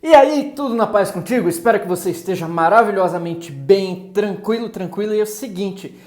E aí, tudo na paz contigo? Espero que você esteja maravilhosamente bem, tranquilo. E é o seguinte,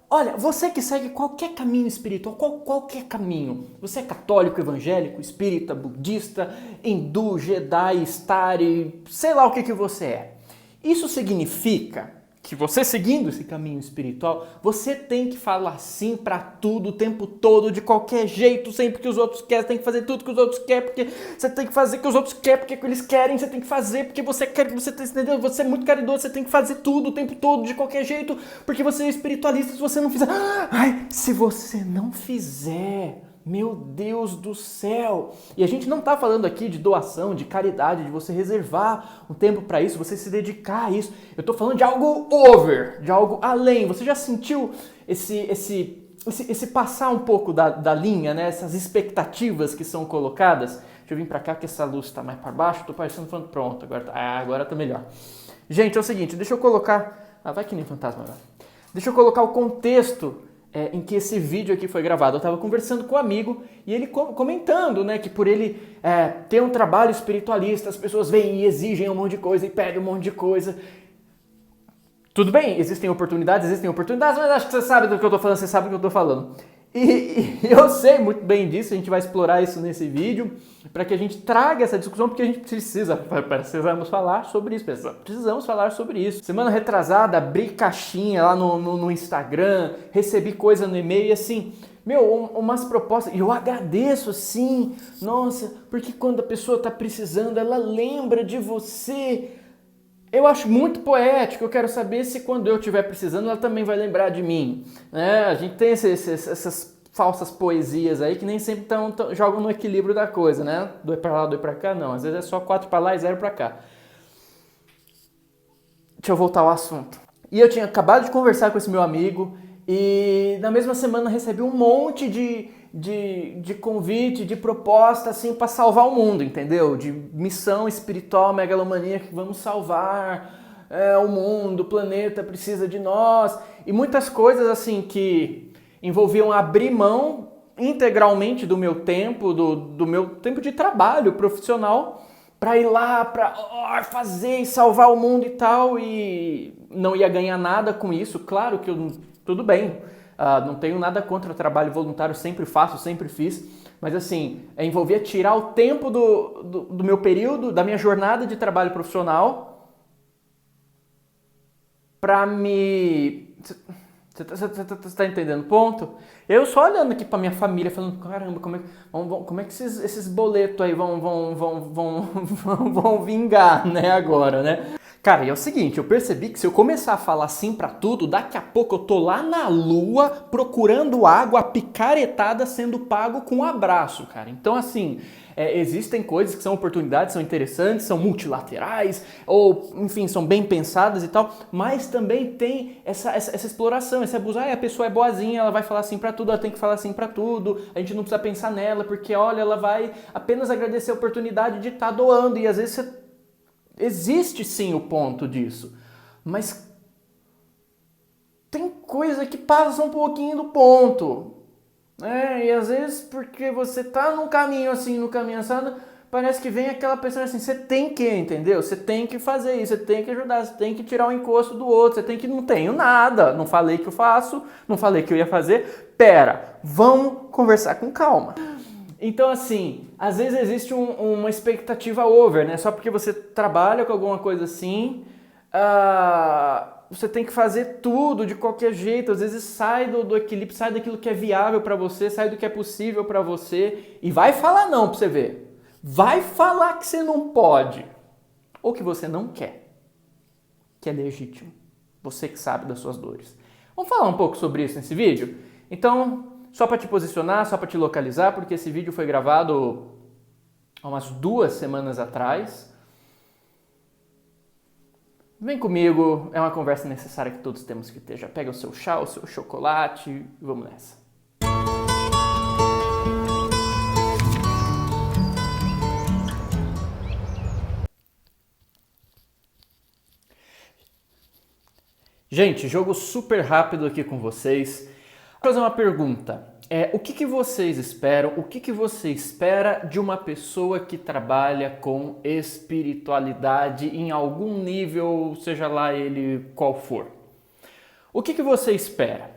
olha, você que segue qualquer caminho espiritual, qualquer caminho, você é católico, evangélico, espírita, budista, hindu, Jedi, Stari, sei lá o que você é. Isso significa que você seguindo esse caminho espiritual, você tem que falar sim pra tudo o tempo todo, de qualquer jeito, sempre que os outros querem, você tem que fazer tudo que os outros querem, porque você tem que fazer o que os outros querem, porque eles querem, você tem que fazer, porque você quer, você tá entendendo? Você é muito caridoso, você tem que fazer tudo o tempo todo, de qualquer jeito, porque você é espiritualista, se você não fizer... Ai, se você não fizer... Meu Deus do céu! E a gente não está falando aqui de doação, de caridade, de você reservar um tempo para isso, você se dedicar a isso. Eu estou falando de algo over, de algo além. Você já sentiu esse passar um pouco da linha, né? Essas expectativas que são colocadas? Deixa eu vir para cá que essa luz está mais para baixo, estou parecendo falando pronto, agora tá melhor. Gente, é o seguinte, deixa eu colocar... vai que nem fantasma agora. Deixa eu colocar o contexto em que esse vídeo aqui foi gravado. Eu estava conversando com um amigo e ele comentando, né, que por ele ter um trabalho espiritualista, as pessoas vêm e exigem um monte de coisa e pedem um monte de coisa. Tudo bem, existem oportunidades, mas acho que você sabe do que eu estou falando, você sabe do que eu estou falando. E eu sei muito bem disso, a gente vai explorar isso nesse vídeo, para que a gente traga essa discussão, porque a gente precisamos falar sobre isso. Semana retrasada, abri caixinha lá no Instagram, recebi coisa no e-mail e assim, umas propostas, e eu agradeço sim, nossa, porque quando a pessoa está precisando, ela lembra de você. Eu acho muito poético, eu quero saber se quando eu estiver precisando ela também vai lembrar de mim. A gente tem essas falsas poesias aí que nem sempre jogam no equilíbrio da coisa, né? Dois pra lá, dois pra cá, não. Às vezes é só 4 pra lá e 0 pra cá. Deixa eu voltar ao assunto. E eu tinha acabado de conversar com esse meu amigo e na mesma semana recebi um monte de convite, de proposta assim para salvar o mundo, entendeu? De missão espiritual, megalomaníaca, que vamos salvar o mundo, o planeta precisa de nós. E muitas coisas assim que envolviam abrir mão integralmente do meu tempo, do meu tempo de trabalho profissional, para ir lá, para fazer e salvar o mundo e tal, e não ia ganhar nada com isso. Claro que tudo bem, não tenho nada contra o trabalho voluntário, sempre faço, sempre fiz, mas assim, envolvia tirar o tempo do meu período, da minha jornada de trabalho profissional, para me... Você tá entendendo o ponto? Eu só olhando aqui pra minha família, falando, caramba, como é que esses boletos aí vão vingar, né, agora, né? Cara, e é o seguinte, eu percebi que se eu começar a falar sim pra tudo, daqui a pouco eu tô lá na lua procurando água picaretada sendo pago com um abraço, cara. Então, assim, existem coisas que são oportunidades, são interessantes, são multilaterais, ou, enfim, são bem pensadas e tal, mas também tem essa exploração, esse abuso. A pessoa é boazinha, ela vai falar sim pra tudo, ela tem que falar sim pra tudo, a gente não precisa pensar nela, porque, olha, ela vai apenas agradecer a oportunidade de estar doando, e às vezes existe sim o ponto disso, mas tem coisa que passa um pouquinho do ponto. E às vezes porque você tá num caminho assim, no caminho assado, parece que vem aquela pessoa assim, você tem que, entendeu? Você tem que fazer isso, você tem que ajudar, você tem que tirar o encosto do outro, você tem que... Não tenho nada, não falei que eu faço, não falei que eu ia fazer. Pera, vamos conversar com calma. Então assim, às vezes existe uma expectativa over, né? Só porque você trabalha com alguma coisa assim... você tem que fazer tudo de qualquer jeito, às vezes sai do equilíbrio, sai daquilo que é viável pra você, sai do que é possível pra você e vai falar não pra você ver. Vai falar que você não pode ou que você não quer, que é legítimo. Você que sabe das suas dores. Vamos falar um pouco sobre isso nesse vídeo? Então, só pra te posicionar, só pra te localizar, porque esse vídeo foi gravado há umas 2 semanas atrás. Vem comigo, é uma conversa necessária que todos temos que ter. Já pega o seu chá, o seu chocolate e vamos nessa. Gente, jogo super rápido aqui com vocês. Vou fazer uma pergunta. o que que vocês esperam? O que que você espera de uma pessoa que trabalha com espiritualidade em algum nível, seja lá ele qual for? O que que você espera?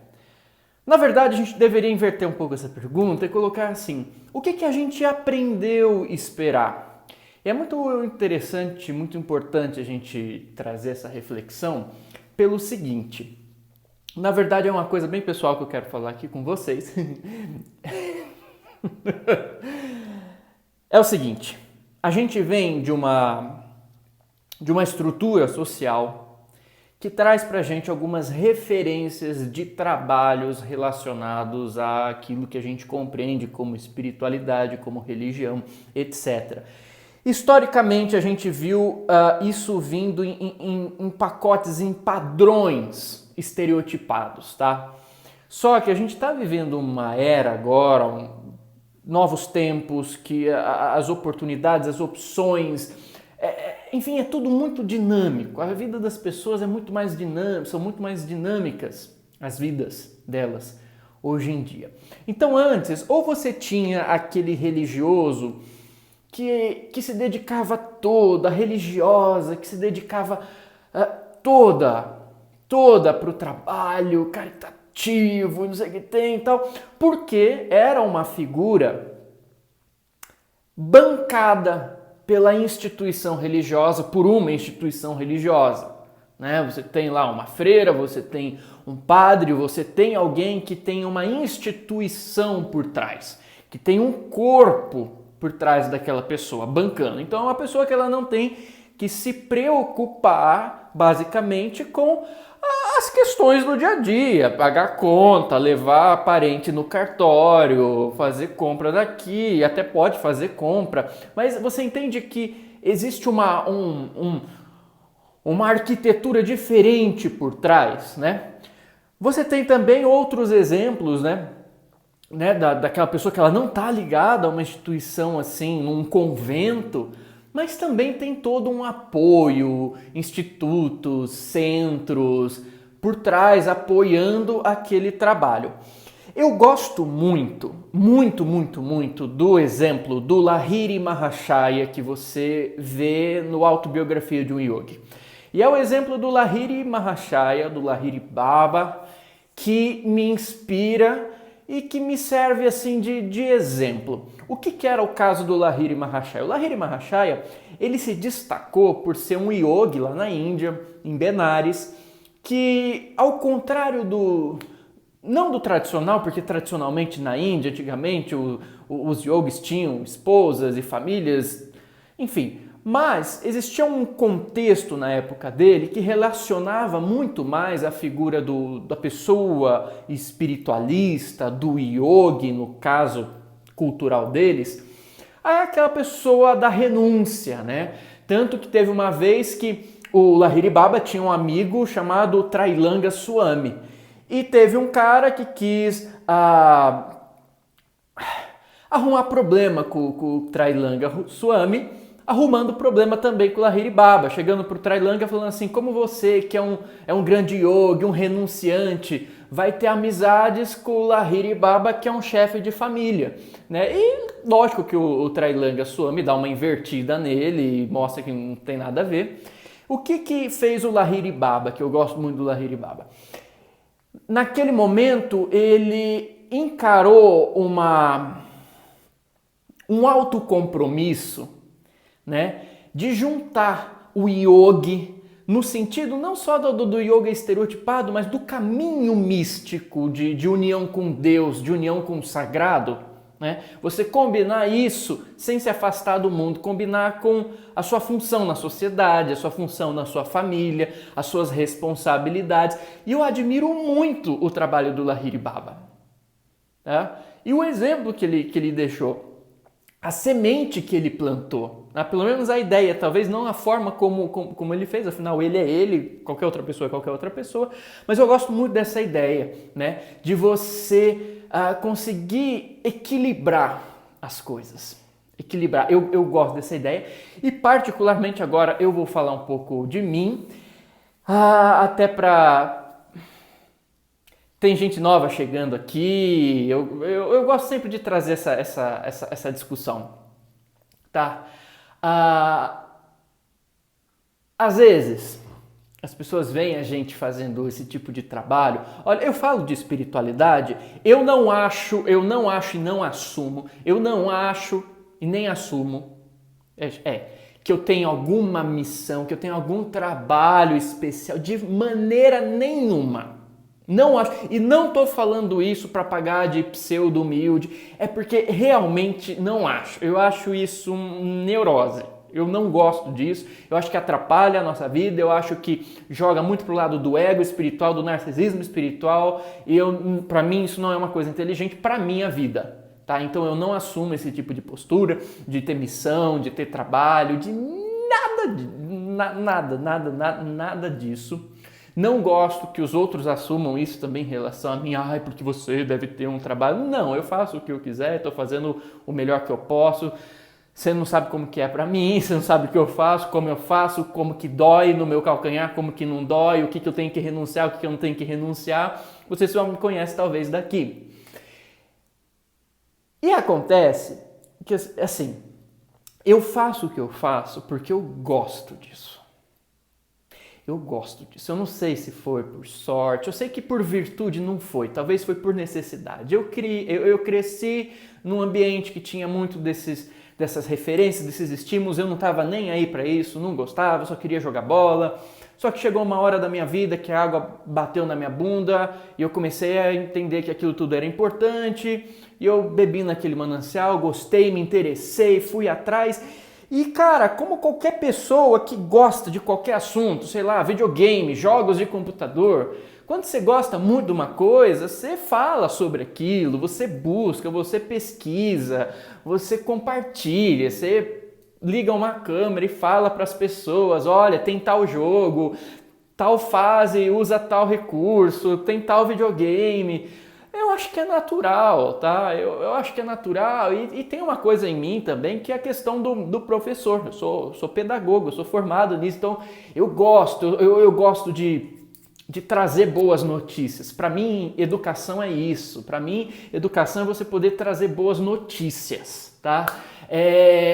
Na verdade, a gente deveria inverter um pouco essa pergunta e colocar assim: o que que a gente aprendeu a esperar? E é muito interessante, muito importante a gente trazer essa reflexão pelo seguinte. Na verdade, é uma coisa bem pessoal que eu quero falar aqui com vocês. É o seguinte, a gente vem de uma estrutura social que traz pra gente algumas referências de trabalhos relacionados àquilo que a gente compreende como espiritualidade, como religião, etc. Historicamente, a gente viu isso vindo em pacotes, em padrões estereotipados, tá? Só que a gente está vivendo uma era agora, novos tempos, que as oportunidades, as opções, enfim, é tudo muito dinâmico. A vida das pessoas é muito mais dinâmica, são muito mais dinâmicas as vidas delas hoje em dia. Então antes, ou você tinha aquele religioso que se dedicava toda, religiosa, que se dedicava toda para o trabalho, caritativo, não sei o que tem e tal, porque era uma figura bancada pela instituição religiosa, por uma instituição religiosa. Né? Você tem lá uma freira, você tem um padre, você tem alguém que tem uma instituição por trás, que tem um corpo por trás daquela pessoa, bancando. Então é uma pessoa que ela não tem que se preocupar, basicamente, com as questões do dia a dia, pagar conta, levar parente no cartório, fazer compra daqui, até pode fazer compra, mas você entende que existe uma arquitetura diferente por trás, né? Você tem também outros exemplos, né? Daquela pessoa que ela não está ligada a uma instituição assim, num convento, mas também tem todo um apoio, institutos, centros por trás apoiando aquele trabalho. Eu gosto muito do exemplo do Lahiri Mahashaya que você vê no Autobiografia de um Yogi. E é o exemplo do Lahiri Mahashaya, do Lahiri Baba, que me inspira e que me serve assim de exemplo. O que era o caso do Lahiri Mahashaya? O Lahiri Mahashaya, ele se destacou por ser um yogi lá na Índia, em Benares, que ao contrário não do tradicional, porque tradicionalmente na Índia, antigamente, os yogis tinham esposas e famílias, enfim, mas existia um contexto na época dele que relacionava muito mais a figura da pessoa espiritualista, do yogi, no caso cultural deles, àquela pessoa da renúncia, né? Tanto que teve uma vez que o Lahiri Baba tinha um amigo chamado Trailanga Swami, e teve um cara que quis arrumar problema com o Trailanga Swami, arrumando problema também com o Lahiri Baba, chegando para o Trailanga falando assim: como você, que é um grande yogi, um renunciante, vai ter amizades com o Lahiri Baba, que é um chefe de família, né? E lógico que o Trailanga Swami dá uma invertida nele e mostra que não tem nada a ver. O que fez o Lahiri Baba, que eu gosto muito do Lahiri Baba? Naquele momento ele encarou um autocompromisso, né, de juntar o yogi no sentido não só do yoga estereotipado, mas do caminho místico de união com Deus, de união com o sagrado, né? Você combinar isso sem se afastar do mundo, combinar com a sua função na sociedade, a sua função na sua família, as suas responsabilidades. E eu admiro muito o trabalho do Lahiri Baba, tá? E o exemplo que ele deixou, a semente que ele plantou, né? Pelo menos a ideia, talvez não a forma como ele fez, afinal ele é ele, qualquer outra pessoa é qualquer outra pessoa, mas eu gosto muito dessa ideia, né? De você conseguir equilibrar as coisas. Equilibrar, eu gosto dessa ideia e particularmente agora eu vou falar um pouco de mim, até para tem gente nova chegando aqui, eu gosto sempre de trazer essa discussão, tá? Às vezes, as pessoas veem a gente fazendo esse tipo de trabalho. Olha, eu falo de espiritualidade, eu não acho e não assumo, eu não acho e nem assumo, que eu tenho alguma missão, que eu tenho algum trabalho especial, de maneira nenhuma. Não acho, e não estou falando isso para pagar de pseudo-humilde, é porque realmente não acho. Eu acho isso neurose. Eu não gosto disso, eu acho que atrapalha a nossa vida, eu acho que joga muito pro lado do ego espiritual, do narcisismo espiritual, e para mim isso não é uma coisa inteligente para minha vida, tá? Então eu não assumo esse tipo de postura, de ter missão, de ter trabalho, de nada disso. Não gosto que os outros assumam isso também em relação a mim, porque você deve ter um trabalho. Não, eu faço o que eu quiser, estou fazendo o melhor que eu posso. Você não sabe como que é pra mim, você não sabe o que eu faço, como que dói no meu calcanhar, como que não dói, o que eu tenho que renunciar, o que eu não tenho que renunciar. Você só me conhece talvez daqui. E acontece que, assim, eu faço o que eu faço porque eu gosto disso. Eu gosto disso. Eu não sei se foi por sorte, eu sei que por virtude não foi, talvez foi por necessidade. Eu cresci num ambiente que tinha muito dessas referências, desses estímulos, eu não estava nem aí para isso, não gostava, só queria jogar bola. Só que chegou uma hora da minha vida que a água bateu na minha bunda e eu comecei a entender que aquilo tudo era importante e eu bebi naquele manancial, gostei, me interessei, fui atrás. E cara, como qualquer pessoa que gosta de qualquer assunto, sei lá, videogame, jogos de computador, quando você gosta muito de uma coisa, você fala sobre aquilo, você busca, você pesquisa, você compartilha, você liga uma câmera e fala para as pessoas, olha, tem tal jogo, tal fase usa tal recurso, tem tal videogame. Eu acho que é natural, tá? Eu acho que é natural e tem uma coisa em mim também que é a questão do professor. Eu sou pedagogo, eu sou formado nisso, então eu gosto de trazer boas notícias. Para mim, educação é isso. Para mim, educação é você poder trazer boas notícias, tá?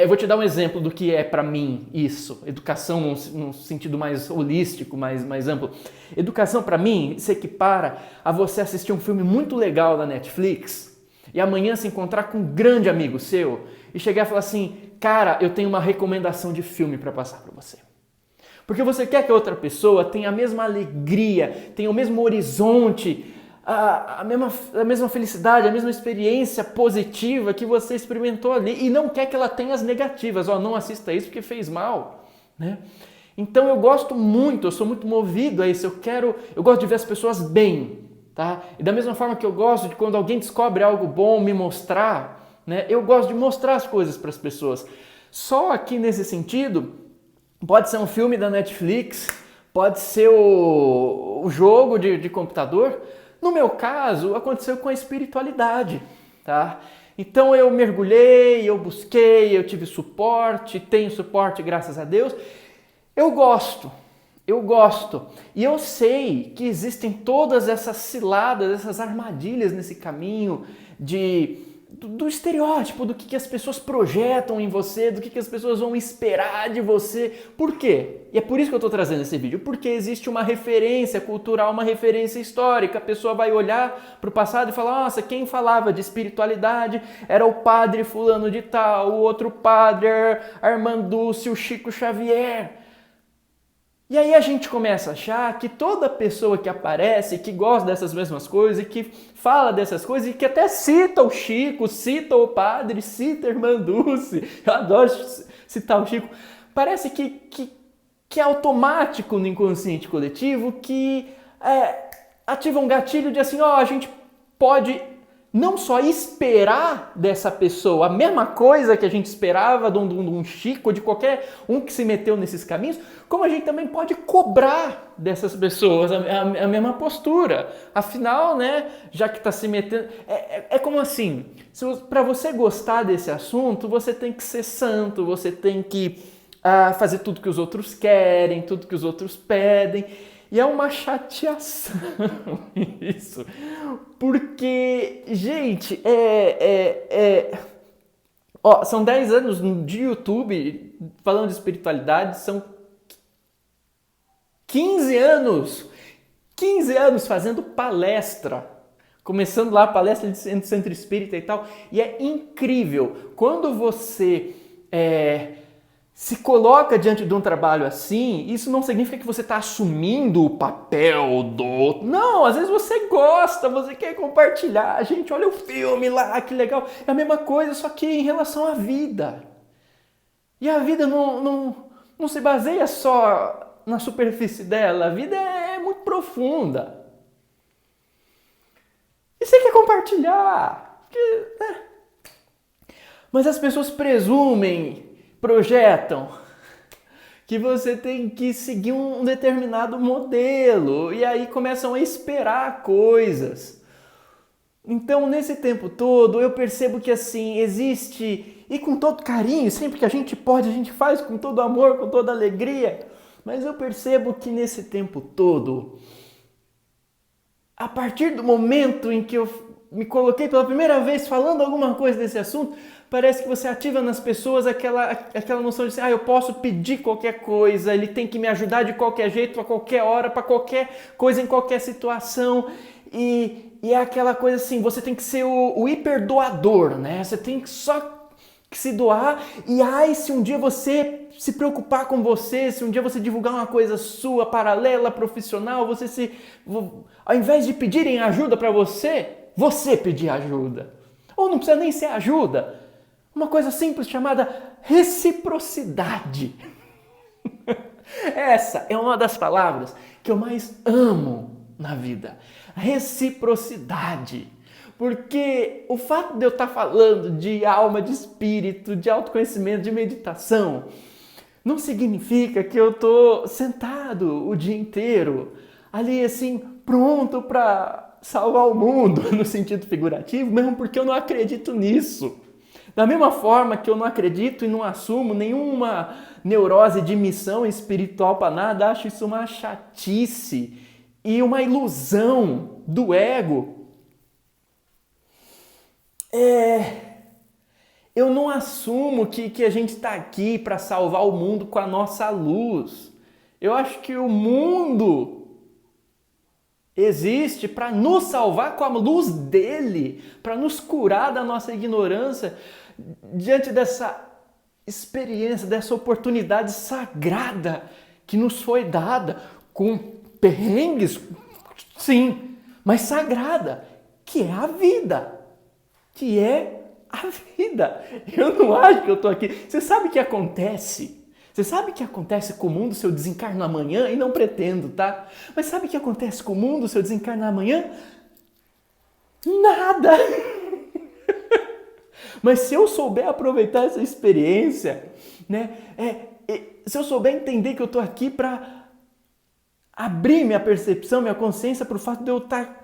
Eu vou te dar um exemplo do que é para mim isso. Educação num sentido mais holístico, mais amplo. Educação para mim se equipara a você assistir um filme muito legal da Netflix e amanhã se encontrar com um grande amigo seu e chegar e falar assim, cara, eu tenho uma recomendação de filme para passar para você. Porque você quer que a outra pessoa tenha a mesma alegria, tenha o mesmo horizonte, a mesma felicidade, a mesma experiência positiva que você experimentou ali e não quer que ela tenha as negativas. Não assista isso porque fez mal, né? Então eu sou muito movido a isso, eu gosto de ver as pessoas bem, tá? E da mesma forma que eu gosto de quando alguém descobre algo bom, me mostrar, né? Eu gosto de mostrar as coisas para as pessoas. Só aqui nesse sentido, pode ser um filme da Netflix, pode ser o jogo de computador. No meu caso, aconteceu com a espiritualidade, tá? Então eu mergulhei, eu busquei, eu tive suporte, tenho suporte, graças a Deus. Eu gosto. E eu sei que existem todas essas ciladas, essas armadilhas nesse caminho do estereótipo, do que as pessoas projetam em você, do que as pessoas vão esperar de você. Por quê? E é por isso que eu estou trazendo esse vídeo, porque existe uma referência cultural, uma referência histórica. A pessoa vai olhar para o passado e falar, nossa, quem falava de espiritualidade era o padre fulano de tal, o outro padre Armandúcio, Chico Xavier. E aí a gente começa a achar que toda pessoa que aparece, que gosta dessas mesmas coisas, e que fala dessas coisas, e que até cita o Chico, cita o padre, cita a irmã Dulce, eu adoro citar o Chico, parece que é automático no inconsciente coletivo, que ativa um gatilho de assim, a gente pode não só esperar dessa pessoa a mesma coisa que a gente esperava de um Chico, de qualquer um que se meteu nesses caminhos, como a gente também pode cobrar dessas pessoas a mesma postura. Afinal, né, já que está se metendo... É como assim, para você gostar desse assunto, você tem que ser santo, você tem que fazer tudo que os outros querem, tudo que os outros pedem. E é uma chateação isso. Porque, gente, ó, são 10 anos de YouTube falando de espiritualidade, são 15 anos. 15 anos fazendo palestra. Começando lá a palestra de centro espírita e tal. E é incrível. Quando você se coloca diante de um trabalho assim, isso não significa que você está assumindo o papel do outro. Não, às vezes você gosta, você quer compartilhar. Gente, olha o filme lá, que legal. É a mesma coisa, só que em relação à vida. E a vida não se baseia só na superfície dela. A vida é muito profunda. E você quer compartilhar. Mas as pessoas presumem, projetam que você tem que seguir um determinado modelo e aí começam a esperar coisas. Então, nesse tempo todo, eu percebo que assim, existe, e com todo carinho, sempre que a gente pode, a gente faz com todo amor, com toda alegria, mas eu percebo que nesse tempo todo, a partir do momento em que eu me coloquei pela primeira vez falando alguma coisa desse assunto, parece que você ativa nas pessoas aquela noção de assim, eu posso pedir qualquer coisa, ele tem que me ajudar de qualquer jeito, a qualquer hora, para qualquer coisa, em qualquer situação. E é aquela coisa assim, você tem que ser o hiperdoador, né? Você tem que só que se doar e se um dia você se preocupar com você, se um dia você divulgar uma coisa sua, paralela, profissional, ao invés de pedirem ajuda para você pedir ajuda. Ou não precisa nem ser ajuda. Uma coisa simples chamada reciprocidade. Essa é uma das palavras que eu mais amo na vida. Reciprocidade. Porque o fato de eu estar falando de alma, de espírito, de autoconhecimento, de meditação, não significa que eu estou sentado o dia inteiro, ali assim, pronto para salvar o mundo, no sentido figurativo, mesmo porque eu não acredito nisso. Da mesma forma que eu não acredito e não assumo nenhuma neurose de missão espiritual para nada, acho isso uma chatice e uma ilusão do ego. Eu não assumo que a gente está aqui para salvar o mundo com a nossa luz. Eu acho que o mundo existe para nos salvar com a luz dele, para nos curar da nossa ignorância diante dessa experiência, dessa oportunidade sagrada que nos foi dada, com perrengues, sim, mas sagrada, que é a vida. Que é a vida. Eu não acho que eu estou aqui. Você sabe o que acontece? Você sabe o que acontece com o mundo se eu desencarno amanhã? E não pretendo, tá? Mas sabe o que acontece com o mundo se eu desencarnar amanhã? Nada! Mas se eu souber aproveitar essa experiência, né? Se eu souber entender que eu estou aqui para abrir minha percepção, minha consciência para o fato de eu estar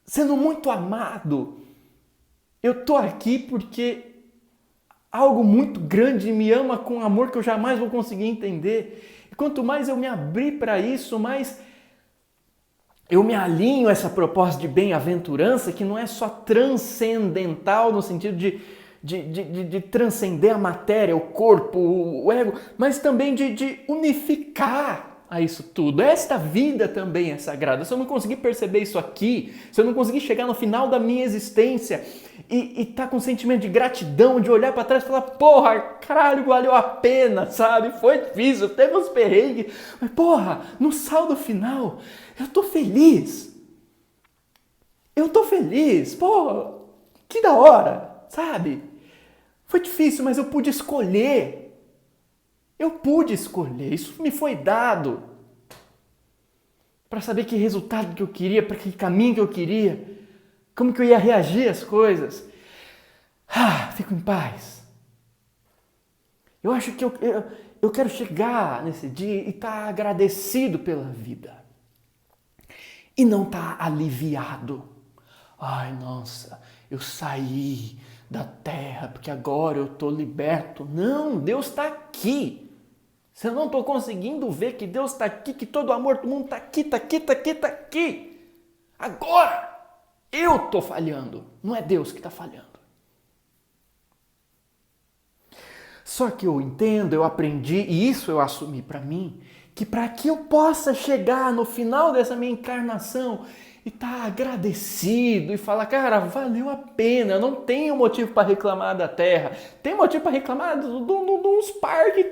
sendo muito amado. Eu estou aqui porque algo muito grande me ama com um amor que eu jamais vou conseguir entender. E quanto mais eu me abrir para isso, mais eu me alinho a essa proposta de bem-aventurança, que não é só transcendental no sentido de transcender a matéria, o corpo, o ego, mas também de unificar a isso tudo. Esta vida também é sagrada. Se eu não conseguir perceber isso aqui, se eu não conseguir chegar no final da minha existência e tá com um sentimento de gratidão, de olhar para trás e falar, porra, caralho, valeu a pena, sabe? Foi difícil, teve uns perrengues, mas porra, no saldo final, eu tô feliz. Eu tô feliz, porra, que da hora, sabe? Foi difícil, mas eu pude escolher. Eu pude escolher, isso me foi dado para saber que resultado que eu queria, para que caminho que eu queria, como que eu ia reagir às coisas. Fico em paz. Eu acho que eu quero chegar nesse dia e estar agradecido pela vida e não estar aliviado. Ai, nossa, eu saí da terra porque agora eu estou liberto. Não, Deus está aqui. Se eu não estou conseguindo ver que Deus está aqui, que todo o amor do mundo está aqui, está aqui, está aqui, está aqui. Agora eu estou falhando, não é Deus que está falhando. Só que eu entendo, eu aprendi, e isso eu assumi para mim, que para que eu possa chegar no final dessa minha encarnação e estar agradecido e falar, cara, valeu a pena, eu não tenho motivo para reclamar da Terra, tem motivo para reclamar dos parques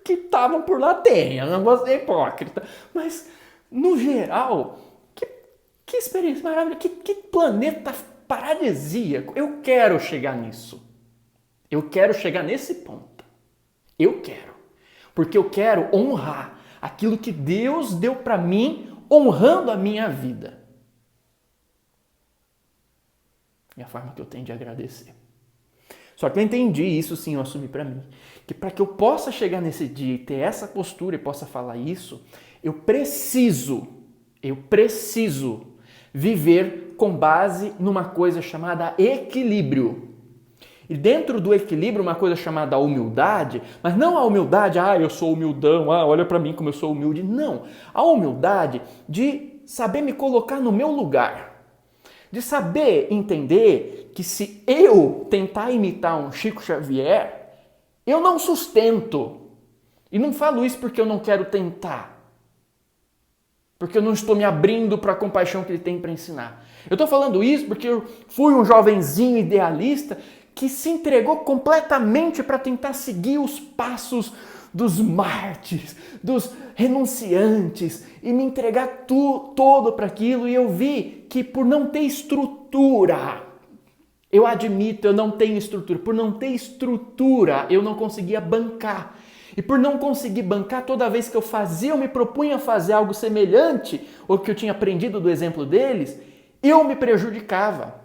que estavam por lá, tem, eu não vou ser hipócrita, mas no geral, que experiência maravilhosa, que planeta paradisíaco, eu quero chegar nisso, eu quero chegar nesse ponto. Eu quero, porque eu quero honrar aquilo que Deus deu para mim, honrando a minha vida. É a forma que eu tenho de agradecer. Só que eu entendi isso, sim, eu assumi para mim, que para que eu possa chegar nesse dia e ter essa postura e possa falar isso, eu preciso viver com base numa coisa chamada equilíbrio. E dentro do equilíbrio, uma coisa chamada humildade, mas não a humildade, eu sou humildão, olha para mim como eu sou humilde. Não, a humildade de saber me colocar no meu lugar. De saber entender que se eu tentar imitar um Chico Xavier, eu não sustento. E não falo isso porque eu não quero tentar. Porque eu não estou me abrindo para a compaixão que ele tem para ensinar. Eu estou falando isso porque eu fui um jovenzinho idealista que se entregou completamente para tentar seguir os passos dos mártires, dos renunciantes e me entregar todo para aquilo. E eu vi que por não ter estrutura, eu admito, eu não tenho estrutura, por não ter estrutura eu não conseguia bancar. E por não conseguir bancar, toda vez que eu me propunha a fazer algo semelhante ao que eu tinha aprendido do exemplo deles, eu me prejudicava.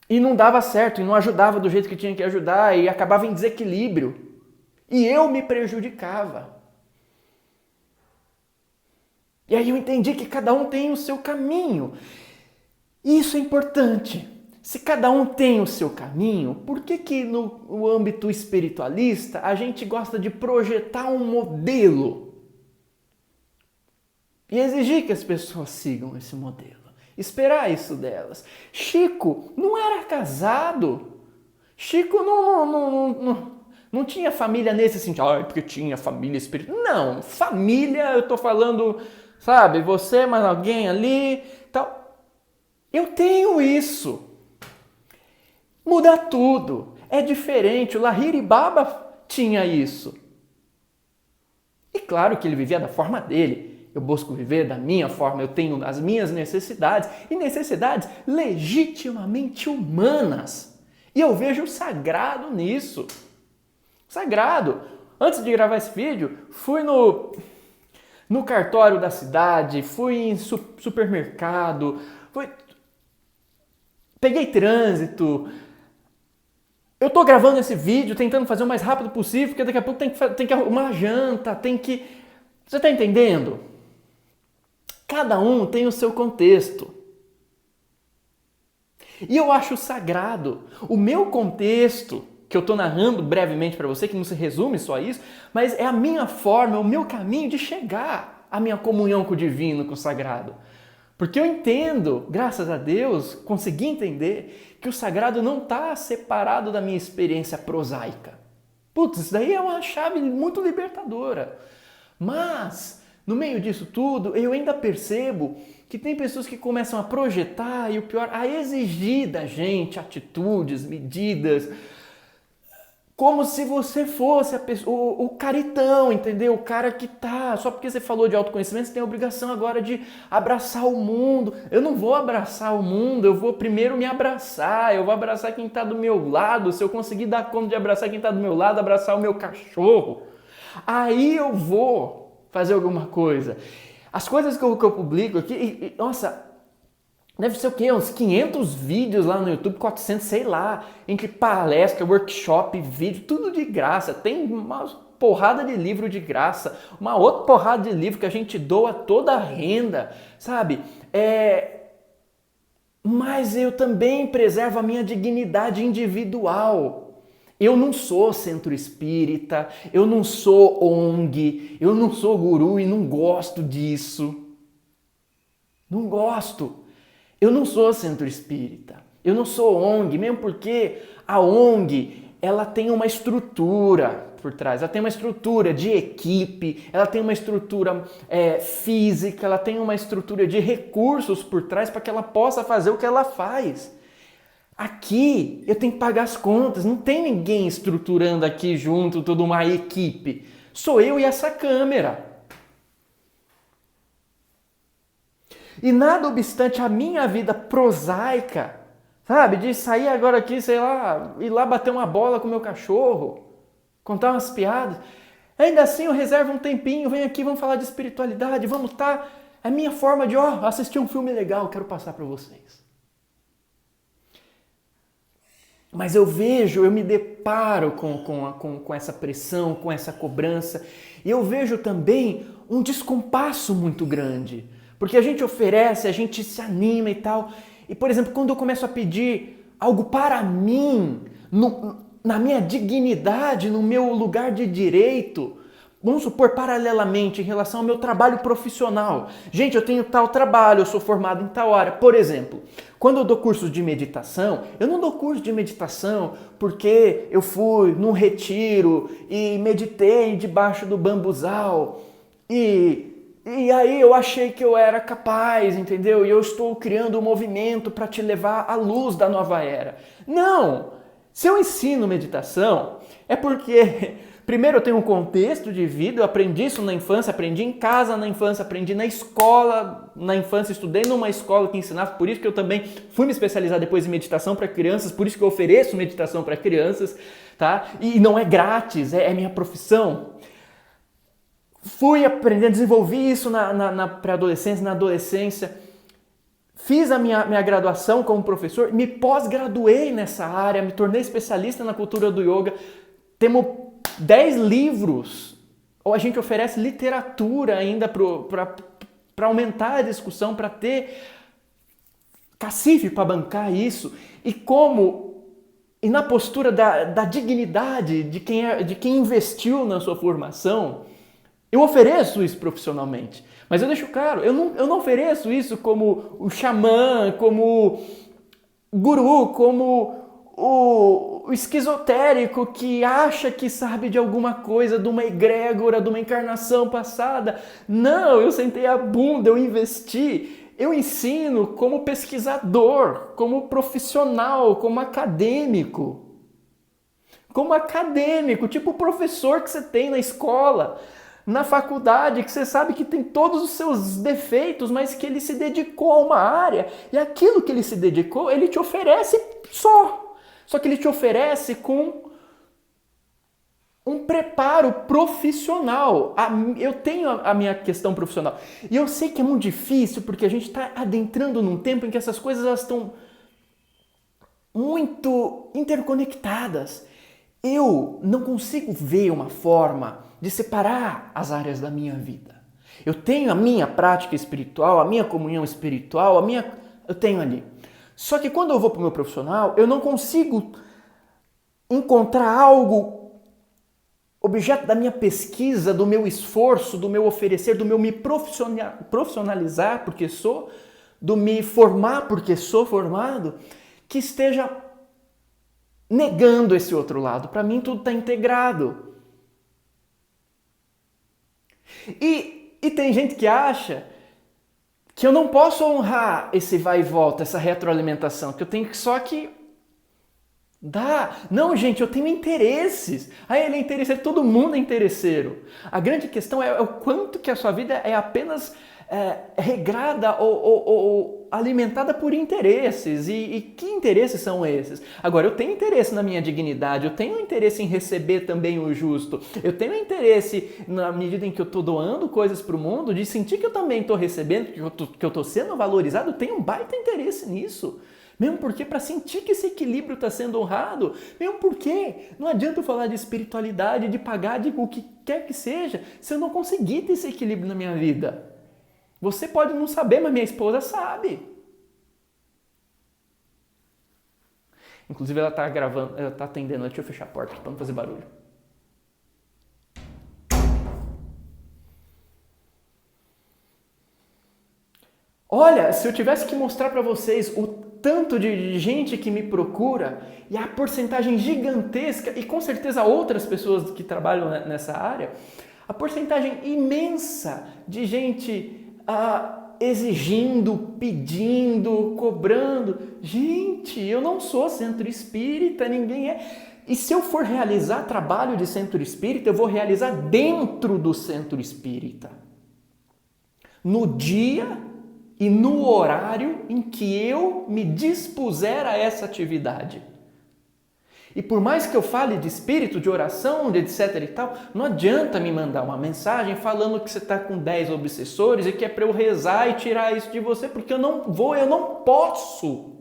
E não dava certo, e não ajudava do jeito que tinha que ajudar, e acabava em desequilíbrio. E eu me prejudicava. E aí eu entendi que cada um tem o seu caminho. E isso é importante. Se cada um tem o seu caminho, por que no âmbito espiritualista a gente gosta de projetar um modelo? E exigir que as pessoas sigam esse modelo. Esperar isso delas. Chico não era casado. Chico não tinha família nesse sentido. Porque tinha família espiritual. Não, família, eu tô falando, sabe, você, mais alguém ali, tal. Eu tenho isso. Muda tudo. É diferente. O Lahiri Baba tinha isso. E claro que ele vivia da forma dele. Eu busco viver da minha forma, eu tenho as minhas necessidades, e necessidades legitimamente humanas. E eu vejo o sagrado nisso. Sagrado. Antes de gravar esse vídeo, fui no cartório da cidade, fui em supermercado, peguei trânsito. Eu tô gravando esse vídeo tentando fazer o mais rápido possível, porque daqui a pouco tem que arrumar a janta, Você tá entendendo? Cada um tem o seu contexto. E eu acho sagrado. O meu contexto, que eu estou narrando brevemente para você, que não se resume só a isso, mas é a minha forma, é o meu caminho de chegar à minha comunhão com o divino, com o sagrado. Porque eu entendo, graças a Deus, consegui entender que o sagrado não está separado da minha experiência prosaica. Putz, isso daí é uma chave muito libertadora. Mas no meio disso tudo, eu ainda percebo que tem pessoas que começam a projetar e o pior, a exigir da gente atitudes, medidas, como se você fosse o caritão, entendeu? O cara que tá, só porque você falou de autoconhecimento, você tem a obrigação agora de abraçar o mundo. Eu não vou abraçar o mundo, eu vou primeiro me abraçar, eu vou abraçar quem tá do meu lado. Se eu conseguir dar conta de abraçar quem tá do meu lado, abraçar o meu cachorro, aí eu vou fazer alguma coisa. As coisas que eu publico aqui, nossa, deve ser o quê? Uns 500 vídeos lá no YouTube, 400, sei lá, entre palestra, workshop, vídeo, tudo de graça. Tem uma porrada de livro de graça, uma outra porrada de livro que a gente doa toda a renda, sabe? Mas eu também preservo a minha dignidade individual. Eu não sou centro espírita, eu não sou ONG, eu não sou guru e não gosto disso. Não gosto. Eu não sou centro espírita, eu não sou ONG, mesmo porque a ONG ela tem uma estrutura por trás, ela tem uma estrutura de equipe, ela tem uma estrutura física, ela tem uma estrutura de recursos por trás para que ela possa fazer o que ela faz. Aqui eu tenho que pagar as contas, não tem ninguém estruturando aqui junto, toda uma equipe. Sou eu e essa câmera. E nada obstante a minha vida prosaica, sabe, de sair agora aqui, sei lá, ir lá bater uma bola com meu cachorro, contar umas piadas, ainda assim eu reservo um tempinho, venho aqui, vamos falar de espiritualidade, vamos estar, é a minha forma de, assistir um filme legal, quero passar para vocês. Mas eu me deparo com essa pressão, com essa cobrança, e eu vejo também um descompasso muito grande, porque a gente oferece, a gente se anima e tal, e por exemplo, quando eu começo a pedir algo para mim, na minha dignidade, no meu lugar de direito, vamos supor, paralelamente, em relação ao meu trabalho profissional. Gente, eu tenho tal trabalho, eu sou formado em tal área. Por exemplo, quando eu dou cursos de meditação, eu não dou curso de meditação porque eu fui num retiro e meditei debaixo do bambuzal e aí eu achei que eu era capaz, entendeu? E eu estou criando um movimento para te levar à luz da nova era. Não! Se eu ensino meditação, é porque primeiro eu tenho um contexto de vida, eu aprendi isso na infância, aprendi em casa na infância, aprendi na escola, na infância estudei numa escola que ensinava, por isso que eu também fui me especializar depois em meditação para crianças, por isso que eu ofereço meditação para crianças, tá? E não é grátis, é minha profissão. Fui aprendendo, desenvolvi isso na pré-adolescência, na adolescência, fiz a minha graduação como professor, me pós-graduei nessa área, me tornei especialista na cultura do yoga, temos 10 livros, ou a gente oferece literatura ainda para aumentar a discussão, para ter cacife para bancar isso, e na postura da dignidade de quem investiu na sua formação, eu ofereço isso profissionalmente, mas eu deixo claro, eu não ofereço isso como o xamã, como o guru, como o esquizotérico que acha que sabe de alguma coisa, de uma egrégora, de uma encarnação passada. Não, eu sentei a bunda, eu investi. Eu ensino como pesquisador, como profissional, como acadêmico. Como acadêmico, tipo o professor que você tem na escola, na faculdade, que você sabe que tem todos os seus defeitos, mas que ele se dedicou a uma área, e aquilo que ele se dedicou, ele te oferece Só que ele te oferece com um preparo profissional. Eu tenho a minha questão profissional. E eu sei que é muito difícil, porque a gente está adentrando num tempo em que essas coisas elas estão muito interconectadas. Eu não consigo ver uma forma de separar as áreas da minha vida. Eu tenho a minha prática espiritual, a minha comunhão espiritual, eu tenho ali. Só que quando eu vou para o meu profissional, eu não consigo encontrar algo, objeto da minha pesquisa, do meu esforço, do meu oferecer, do meu me profissionalizar porque sou, do me formar porque sou formado, que esteja negando esse outro lado. Para mim tudo está integrado. E tem gente que acha que eu não posso honrar esse vai e volta, essa retroalimentação, que eu tenho só que dar. Não, gente, eu tenho interesses. Ele é interesseiro, todo mundo é interesseiro. A grande questão é o quanto que a sua vida é apenas regrada ou alimentada por interesses. E que interesses são esses? Agora, eu tenho interesse na minha dignidade, eu tenho interesse em receber também o justo, eu tenho interesse, na medida em que eu estou doando coisas para o mundo, de sentir que eu também estou recebendo, que eu estou sendo valorizado, eu tenho um baita interesse nisso. Mesmo porque para sentir que esse equilíbrio está sendo honrado, mesmo porque não adianta eu falar de espiritualidade, de pagar, de o que quer que seja, se eu não conseguir ter esse equilíbrio na minha vida. Você pode não saber, mas minha esposa sabe. Inclusive ela tá gravando, ela tá atendendo, deixa eu fechar a porta para não fazer barulho. Olha, se eu tivesse que mostrar para vocês o tanto de gente que me procura e a porcentagem gigantesca, e com certeza outras pessoas que trabalham nessa área, a porcentagem imensa de gente exigindo, pedindo, cobrando. Gente, eu não sou centro espírita, ninguém é. E se eu for realizar trabalho de centro espírita, eu vou realizar dentro do centro espírita. No dia e no horário em que eu me dispuser a essa atividade. E por mais que eu fale de espírito, de oração, de etc e tal, não adianta me mandar uma mensagem falando que você está com 10 obsessores e que é para eu rezar e tirar isso de você, porque eu não posso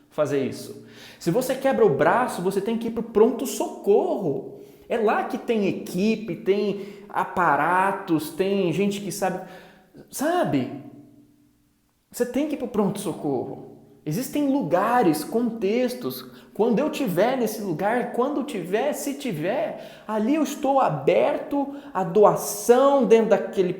fazer isso. Se você quebra o braço, você tem que ir para o pronto-socorro. É lá que tem equipe, tem aparatos, tem gente que sabe. Você tem que ir para o pronto-socorro. Existem lugares, contextos. Quando eu estiver nesse lugar, se tiver, ali eu estou aberto à doação dentro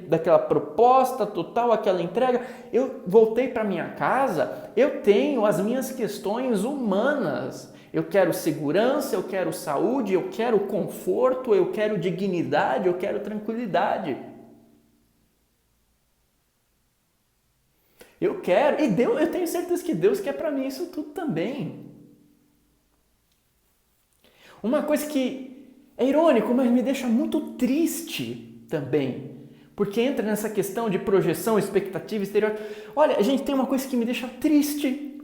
daquela proposta total, aquela entrega. Eu voltei para minha casa, eu tenho as minhas questões humanas. Eu quero segurança, eu quero saúde, eu quero conforto, eu quero dignidade, eu quero tranquilidade. Eu quero, e Deus, eu tenho certeza que Deus quer para mim isso tudo também. Uma coisa que é irônico, mas me deixa muito triste também, porque entra nessa questão de projeção, expectativa, estereótipo. Olha, a gente tem uma coisa que me deixa triste,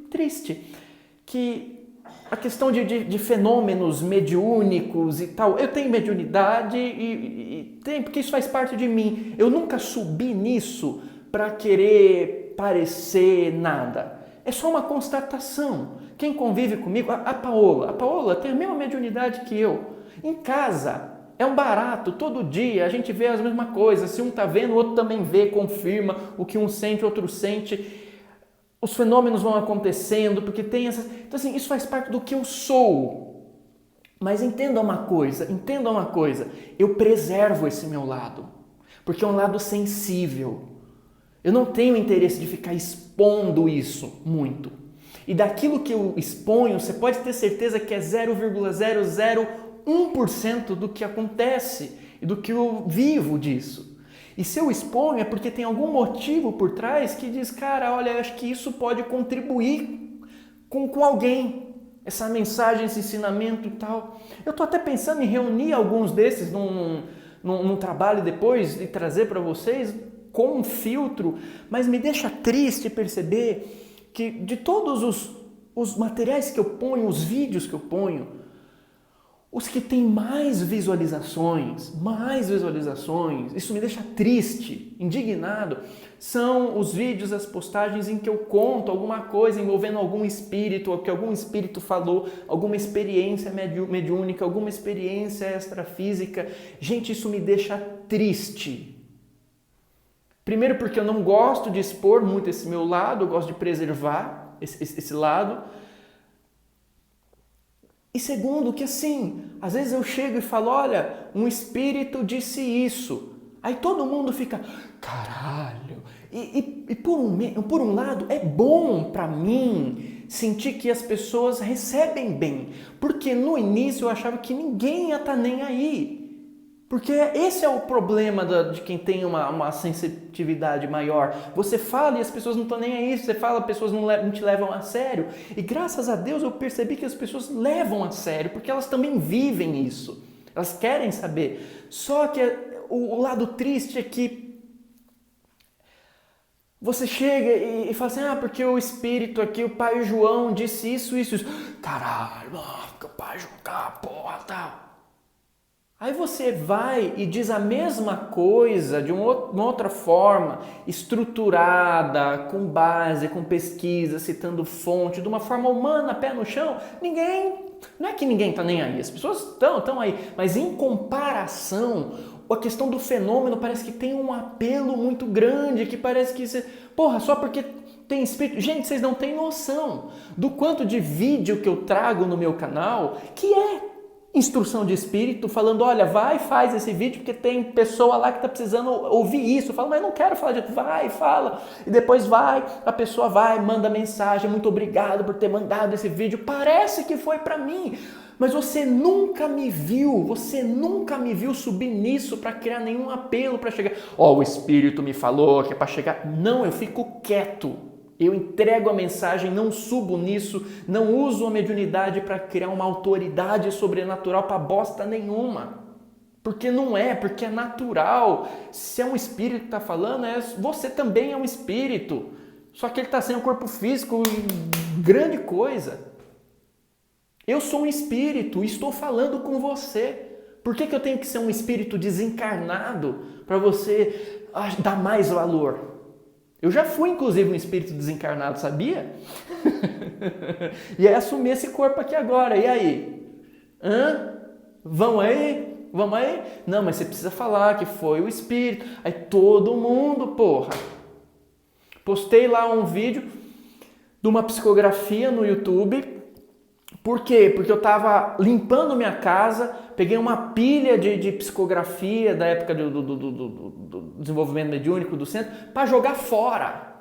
que a questão de fenômenos mediúnicos e tal. Eu tenho mediunidade e tenho, porque isso faz parte de mim. Eu nunca subi nisso para querer parecer nada. É só uma constatação. Quem convive comigo, a Paola tem a mesma mediunidade que eu. Em casa, é um barato, todo dia a gente vê as mesmas coisas. Se um está vendo, o outro também vê, confirma o que um sente, o outro sente. Os fenômenos vão acontecendo, porque tem essas... Então assim, isso faz parte do que eu sou. Mas entenda uma coisa, eu preservo esse meu lado, porque é um lado sensível. Eu não tenho interesse de ficar expondo isso muito. E daquilo que eu exponho, você pode ter certeza que é 0,001% do que acontece e do que eu vivo disso. E se eu exponho é porque tem algum motivo por trás que diz, cara, olha, eu acho que isso pode contribuir com alguém. Essa mensagem, esse ensinamento e tal. Eu estou até pensando em reunir alguns desses num trabalho depois e trazer para vocês com um filtro, mas me deixa triste perceber que de todos os materiais que eu ponho, os vídeos que eu ponho, os que têm mais visualizações, isso me deixa triste, indignado, são os vídeos, as postagens em que eu conto alguma coisa envolvendo algum espírito, ou que algum espírito falou, alguma experiência mediúnica, alguma experiência extrafísica. Gente, isso me deixa triste. Primeiro porque eu não gosto de expor muito esse meu lado, eu gosto de preservar esse lado. E segundo, que assim, às vezes eu chego e falo, olha, um espírito disse isso. Aí todo mundo fica, caralho. E por um lado, é bom para mim sentir que as pessoas recebem bem. Porque no início eu achava que ninguém ia estar nem aí. Porque esse é o problema de quem tem uma sensitividade maior. Você fala e as pessoas não estão nem aí. Você fala, as pessoas não te levam a sério. E graças a Deus eu percebi que as pessoas levam a sério, porque elas também vivem isso. Elas querem saber. Só que o lado triste é que você chega e fala assim, porque o espírito aqui, o pai João disse isso. Caralho, que o pai João, porra, tal. Aí você vai e diz a mesma coisa de uma outra forma, estruturada, com base, com pesquisa, citando fonte, de uma forma humana, pé no chão. Não é que ninguém está nem aí, as pessoas estão aí, mas em comparação, a questão do fenômeno parece que tem um apelo muito grande, que parece que você, só porque tem espírito. Gente, vocês não têm noção do quanto de vídeo que eu trago no meu canal que é instrução de espírito, falando, olha, vai e faz esse vídeo porque tem pessoa lá que está precisando ouvir isso. Eu falo, mas não quero falar disso. Vai, fala. E depois vai, a pessoa vai, manda mensagem, muito obrigado por ter mandado esse vídeo. Parece que foi para mim. Mas você nunca me viu subir nisso para criar nenhum apelo para chegar. Ó, o Espírito me falou que é para chegar. Não, eu fico quieto. Eu entrego a mensagem, não subo nisso, não uso a mediunidade para criar uma autoridade sobrenatural para bosta nenhuma. Porque não é, porque é natural. Se é um espírito que está falando, você também é um espírito. Só que ele está sem um corpo físico, grande coisa. Eu sou um espírito e estou falando com você. Por que eu tenho que ser um espírito desencarnado para você dar mais valor? Eu já fui, inclusive, um espírito desencarnado, sabia? E aí assumi esse corpo aqui agora. E aí? Vamos aí? Vamos aí? Não, mas você precisa falar que foi o espírito. Aí todo mundo, porra. Postei lá um vídeo de uma psicografia no YouTube. Por quê? Porque eu estava limpando minha casa, peguei uma pilha de psicografia da época do desenvolvimento mediúnico do centro para jogar fora.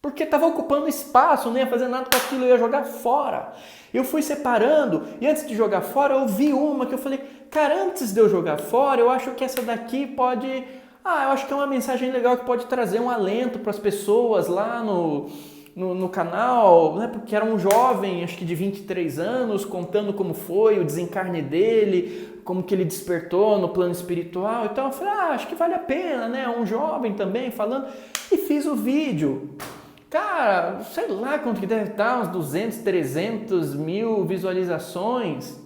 Porque estava ocupando espaço, não ia fazer nada com aquilo, eu ia jogar fora. Eu fui separando e antes de jogar fora eu vi uma que eu falei, cara, antes de eu jogar fora, eu acho que essa daqui pode... eu acho que é uma mensagem legal que pode trazer um alento para as pessoas lá no canal, né? Porque era um jovem, acho que de 23 anos, contando como foi o desencarne dele, como que ele despertou no plano espiritual. Então eu falei, acho que vale a pena, né? Um jovem também falando. E fiz o vídeo. Cara, sei lá quanto que deve estar, uns 200, 300 mil visualizações.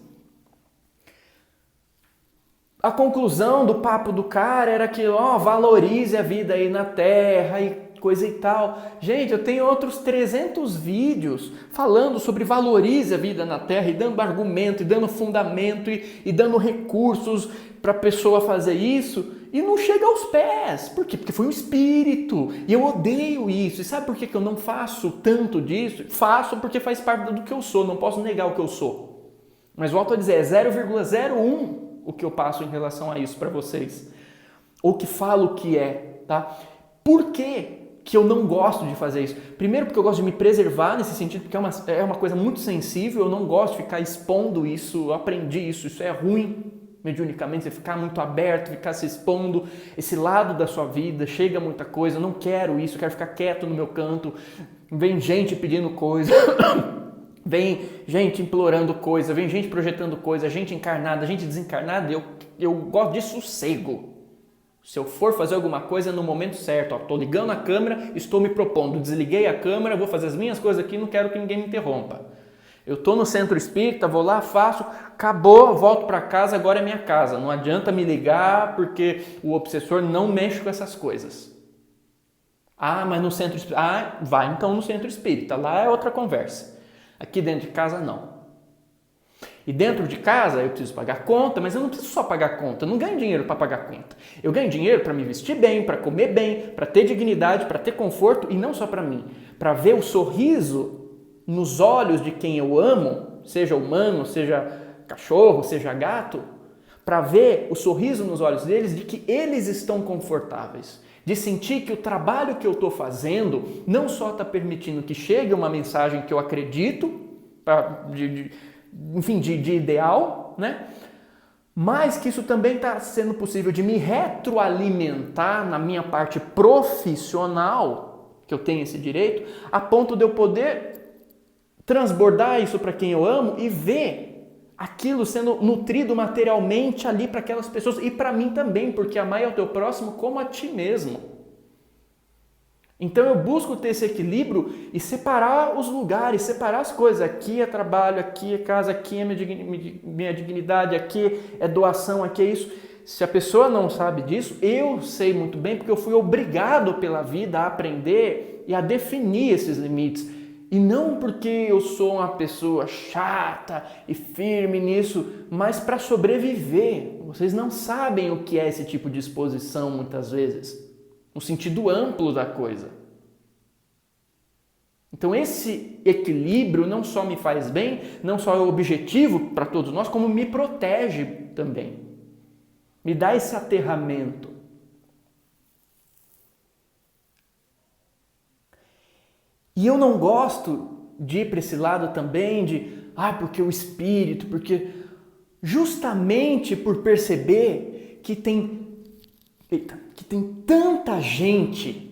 A conclusão do papo do cara era que, valorize a vida aí na Terra e coisa e tal. Gente, eu tenho outros 300 vídeos falando sobre valorize a vida na Terra e dando argumento, e dando fundamento e dando recursos para a pessoa fazer isso e não chega aos pés. Por quê? Porque foi um espírito e eu odeio isso. E sabe por que eu não faço tanto disso? Faço porque faz parte do que eu sou, não posso negar o que eu sou. Mas volto a dizer, é 0,01 o que eu passo em relação a isso para vocês. Ou que falo que é, tá? Por quê que eu não gosto de fazer isso? Primeiro porque eu gosto de me preservar nesse sentido, porque é uma coisa muito sensível, eu não gosto de ficar expondo isso, eu aprendi isso é ruim mediunicamente, você ficar muito aberto, ficar se expondo esse lado da sua vida, chega muita coisa, eu não quero isso, eu quero ficar quieto no meu canto, vem gente pedindo coisa, vem gente implorando coisa, vem gente projetando coisa, gente encarnada, gente desencarnada, eu gosto de sossego. Se eu for fazer alguma coisa no momento certo, estou ligando a câmera, estou me propondo, desliguei a câmera, vou fazer as minhas coisas aqui, não quero que ninguém me interrompa. Eu estou no centro espírita, vou lá, faço, acabou, volto para casa, agora é minha casa. Não adianta me ligar porque o obsessor não mexe com essas coisas. Mas no centro espírita... vai então no centro espírita, lá é outra conversa. Aqui dentro de casa não. E dentro de casa eu preciso pagar conta, mas eu não preciso só pagar conta, eu não ganho dinheiro para pagar conta. Eu ganho dinheiro para me vestir bem, para comer bem, para ter dignidade, para ter conforto e não só para mim. Para ver o sorriso nos olhos de quem eu amo, seja humano, seja cachorro, seja gato, para ver o sorriso nos olhos deles de que eles estão confortáveis. De sentir que o trabalho que eu estou fazendo não só está permitindo que chegue uma mensagem que eu acredito, de ideal, né? Mas que isso também está sendo possível de me retroalimentar na minha parte profissional, que eu tenho esse direito, a ponto de eu poder transbordar isso para quem eu amo e ver aquilo sendo nutrido materialmente ali para aquelas pessoas e para mim também, porque amar ao teu próximo como a ti mesmo. Então eu busco ter esse equilíbrio e separar os lugares, separar as coisas. Aqui é trabalho, aqui é casa, aqui é minha dignidade, aqui é doação, aqui é isso. Se a pessoa não sabe disso, eu sei muito bem porque eu fui obrigado pela vida a aprender e a definir esses limites. E não porque eu sou uma pessoa chata e firme nisso, mas para sobreviver. Vocês não sabem o que é esse tipo de exposição muitas vezes. No sentido amplo da coisa. Então esse equilíbrio não só me faz bem, não só é objetivo para todos nós, como me protege também. Me dá esse aterramento. E eu não gosto de ir para esse lado também porque o espírito, porque justamente por perceber que tem tanta gente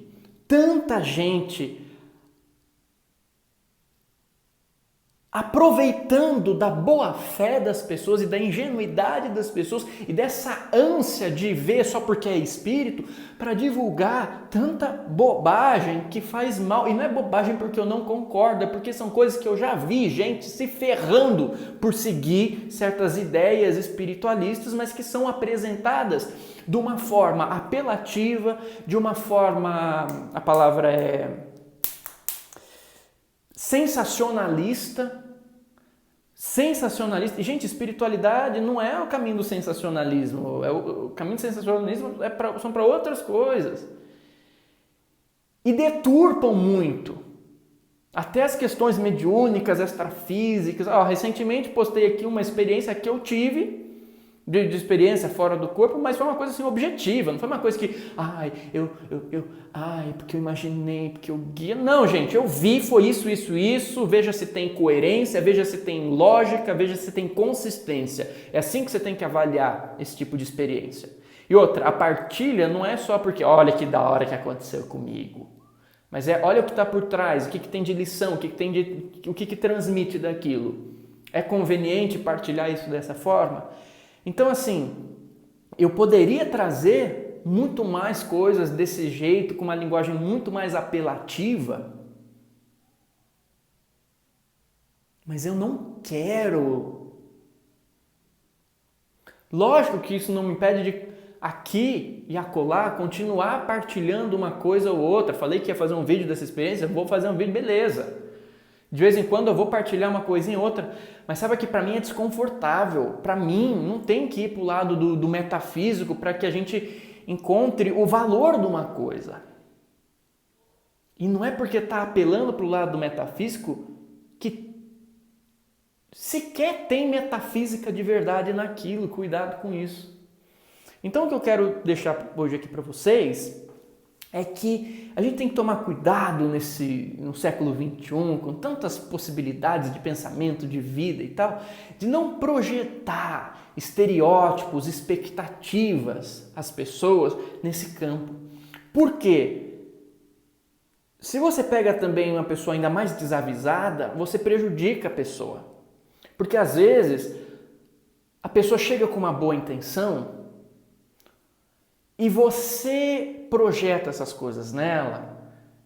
aproveitando da boa fé das pessoas e da ingenuidade das pessoas e dessa ânsia de ver só porque é espírito para divulgar tanta bobagem que faz mal. E não é bobagem porque eu não concordo, é porque são coisas que eu já vi gente se ferrando por seguir certas ideias espiritualistas, mas que são apresentadas de uma forma apelativa, de uma forma, a palavra é sensacionalista. E, gente, espiritualidade não é o caminho do sensacionalismo. O caminho do sensacionalismo são para outras coisas. E deturpam muito. Até as questões mediúnicas, extrafísicas. Recentemente postei aqui uma experiência que eu tive de experiência fora do corpo, mas foi uma coisa assim objetiva, não foi uma coisa que, porque eu imaginei, porque eu guia. Não, gente, eu vi, foi isso, veja se tem coerência, veja se tem lógica, veja se tem consistência. É assim que você tem que avaliar esse tipo de experiência. E outra, a partilha não é só porque, olha que da hora que aconteceu comigo, mas olha o que está por trás, o que tem de lição, o que transmite daquilo. É conveniente partilhar isso dessa forma? Então, assim, eu poderia trazer muito mais coisas desse jeito, com uma linguagem muito mais apelativa, mas eu não quero. Lógico que isso não me impede de, aqui e acolá, continuar partilhando uma coisa ou outra. Falei que ia fazer um vídeo dessa experiência, vou fazer um vídeo, beleza. De vez em quando eu vou partilhar uma coisinha ou outra, mas sabe que para mim é desconfortável. Para mim, não tem que ir para o lado do metafísico para que a gente encontre o valor de uma coisa. E não é porque está apelando para o lado do metafísico que sequer tem metafísica de verdade naquilo. Cuidado com isso. Então o que eu quero deixar hoje aqui para vocês é que a gente tem que tomar cuidado no século XXI, com tantas possibilidades de pensamento, de vida e tal, de não projetar estereótipos, expectativas às pessoas nesse campo. Por quê? Se você pega também uma pessoa ainda mais desavisada, você prejudica a pessoa. Porque às vezes a pessoa chega com uma boa intenção e você projeta essas coisas nela,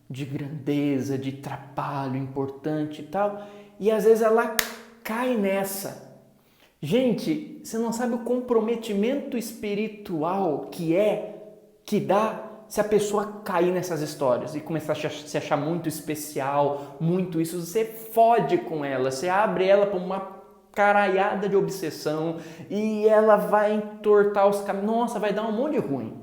de grandeza, de trabalho importante e tal, e às vezes ela cai nessa. Gente, você não sabe o comprometimento espiritual que dá se a pessoa cair nessas histórias e começar a se achar muito especial, muito isso, você fode com ela, você abre ela para uma caralhada de obsessão e ela vai entortar os caminhos. Nossa, vai dar um monte de ruim.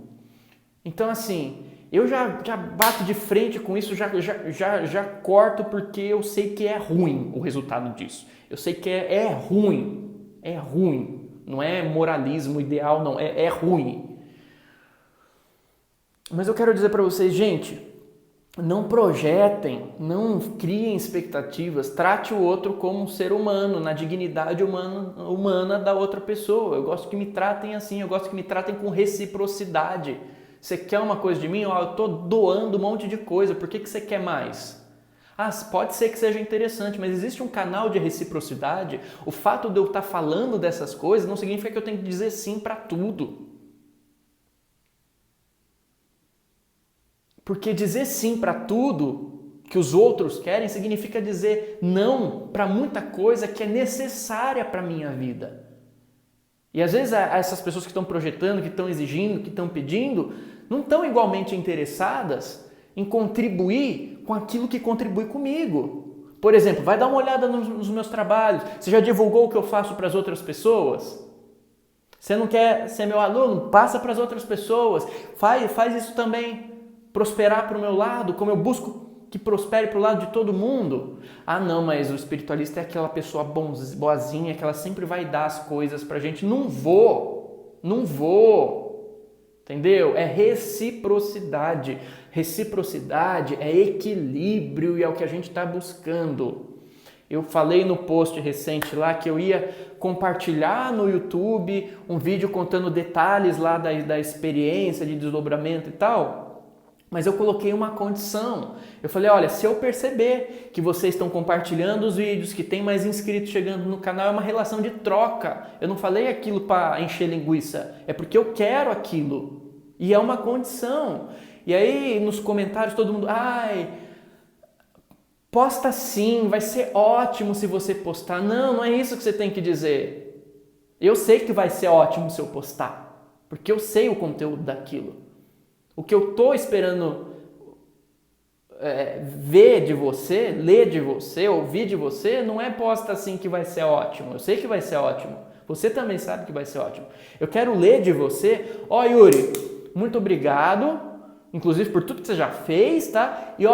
Então, assim, eu já bato de frente com isso, já corto porque eu sei que é ruim o resultado disso. Eu sei que é ruim, não é moralismo ideal, não, é ruim. Mas eu quero dizer para vocês, gente, não projetem, não criem expectativas, trate o outro como um ser humano, na dignidade humana da outra pessoa. Eu gosto que me tratem assim, eu gosto que me tratem com reciprocidade. Você quer uma coisa de mim? Eu estou doando um monte de coisa, por que você quer mais? Pode ser que seja interessante, mas existe um canal de reciprocidade. O fato de eu estar falando dessas coisas não significa que eu tenho que dizer sim para tudo. Porque dizer sim para tudo que os outros querem significa dizer não para muita coisa que é necessária para a minha vida. E às vezes essas pessoas que estão projetando, que estão exigindo, que estão pedindo, não estão igualmente interessadas em contribuir com aquilo que contribui comigo. Por exemplo, vai dar uma olhada nos meus trabalhos. Você já divulgou o que eu faço para as outras pessoas? Você não quer ser meu aluno? Passa para as outras pessoas. Faz isso também prosperar para o meu lado, como eu busco que prospere para o lado de todo mundo. Ah, não, mas o espiritualista é aquela pessoa boazinha que ela sempre vai dar as coisas pra gente. Não vou. Entendeu? É reciprocidade. Reciprocidade é equilíbrio e é o que a gente está buscando. Eu falei no post recente lá que eu ia compartilhar no YouTube um vídeo contando detalhes lá da experiência de desdobramento e tal. Mas eu coloquei uma condição. Eu falei, olha, se eu perceber que vocês estão compartilhando os vídeos, que tem mais inscritos chegando no canal, é uma relação de troca. Eu não falei aquilo para encher linguiça, é porque eu quero aquilo. E é uma condição. E aí nos comentários todo mundo, posta sim, vai ser ótimo se você postar. Não, não é isso que você tem que dizer. Eu sei que vai ser ótimo se eu postar, porque eu sei o conteúdo daquilo. O que eu estou esperando ver de você, ler de você, ouvir de você, não é posta assim que vai ser ótimo. Eu sei que vai ser ótimo. Você também sabe que vai ser ótimo. Eu quero ler de você. Yuri, muito obrigado, inclusive por tudo que você já fez, tá? E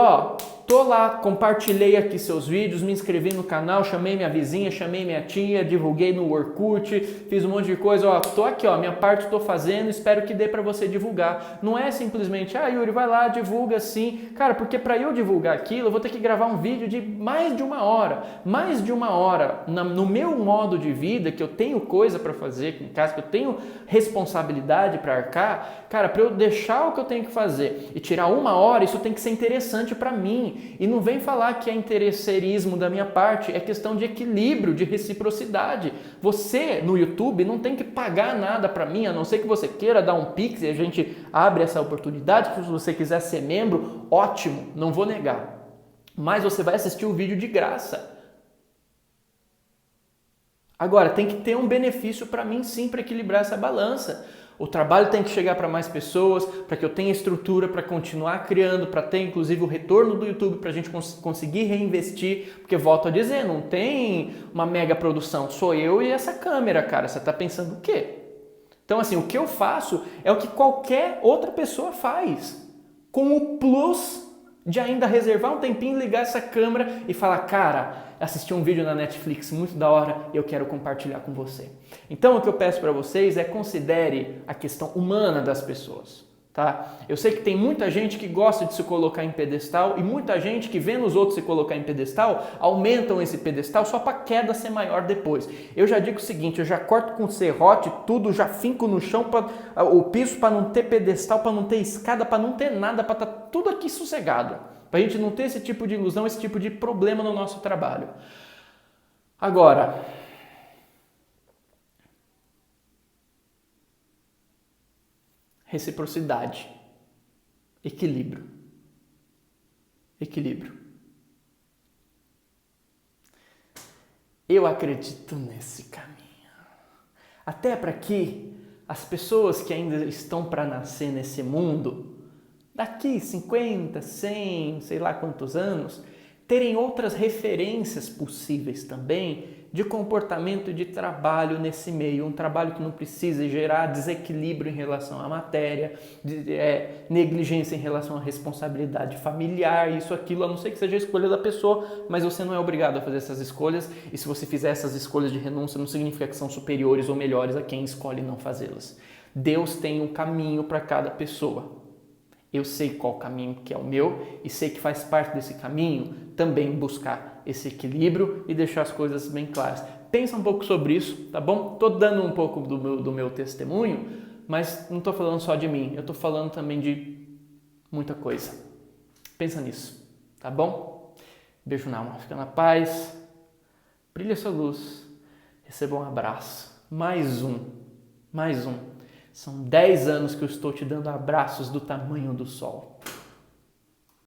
tô lá, compartilhei aqui seus vídeos, me inscrevi no canal, chamei minha vizinha, chamei minha tia, divulguei no Orkut, fiz um monte de coisa, tô aqui, minha parte tô fazendo, espero que dê para você divulgar. Não é simplesmente, Yuri, vai lá, divulga sim. Cara, porque para eu divulgar aquilo, eu vou ter que gravar um vídeo de mais de uma hora. Mais de uma hora no meu modo de vida, que eu tenho coisa para fazer aqui em casa, que eu tenho responsabilidade para arcar, cara, para eu deixar o que eu tenho que fazer e tirar uma hora, isso tem que ser interessante para mim. E não vem falar que é interesseirismo da minha parte, é questão de equilíbrio, de reciprocidade. Você, no YouTube, não tem que pagar nada para mim, a não ser que você queira dar um Pix e a gente abre essa oportunidade. Se você quiser ser membro, ótimo, não vou negar. Mas você vai assistir o vídeo de graça. Agora, tem que ter um benefício para mim sim, para equilibrar essa balança. O trabalho tem que chegar para mais pessoas, para que eu tenha estrutura para continuar criando, para ter inclusive o retorno do YouTube, para a gente conseguir reinvestir, porque volto a dizer, não tem uma mega produção, sou eu e essa câmera, cara, você está pensando o quê? Então assim, o que eu faço é o que qualquer outra pessoa faz, com o plus de ainda reservar um tempinho, ligar essa câmera e falar, cara, assisti um vídeo na Netflix muito da hora, eu quero compartilhar com você. Então o que eu peço para vocês é considere a questão humana das pessoas, tá? Eu sei que tem muita gente que gosta de se colocar em pedestal e muita gente que vendo os outros se colocar em pedestal, aumentam esse pedestal só para a queda ser maior depois. Eu já digo o seguinte, eu já corto com serrote tudo, já finco no chão o piso para não ter pedestal, para não ter escada, para não ter nada, para estar tudo aqui sossegado. Para a gente não ter esse tipo de ilusão, esse tipo de problema no nosso trabalho. Agora, reciprocidade, equilíbrio. Eu acredito nesse caminho. Até para que as pessoas que ainda estão para nascer nesse mundo, daqui 50, 100, sei lá quantos anos, terem outras referências possíveis também de comportamento e de trabalho nesse meio. Um trabalho que não precisa gerar desequilíbrio em relação à matéria, negligência em relação à responsabilidade familiar, isso, aquilo, a não ser que seja a escolha da pessoa, mas você não é obrigado a fazer essas escolhas, e se você fizer essas escolhas de renúncia, não significa que são superiores ou melhores a quem escolhe não fazê-las. Deus tem um caminho para cada pessoa. Eu sei qual caminho que é o meu e sei que faz parte desse caminho também buscar esse equilíbrio e deixar as coisas bem claras. Pensa um pouco sobre isso, tá bom? Estou dando um pouco do meu testemunho, mas não estou falando só de mim, eu estou falando também de muita coisa. Pensa nisso, tá bom? Beijo na alma, fica na paz, brilha sua luz, receba um abraço. Mais um. São 10 anos que eu estou te dando abraços do tamanho do sol.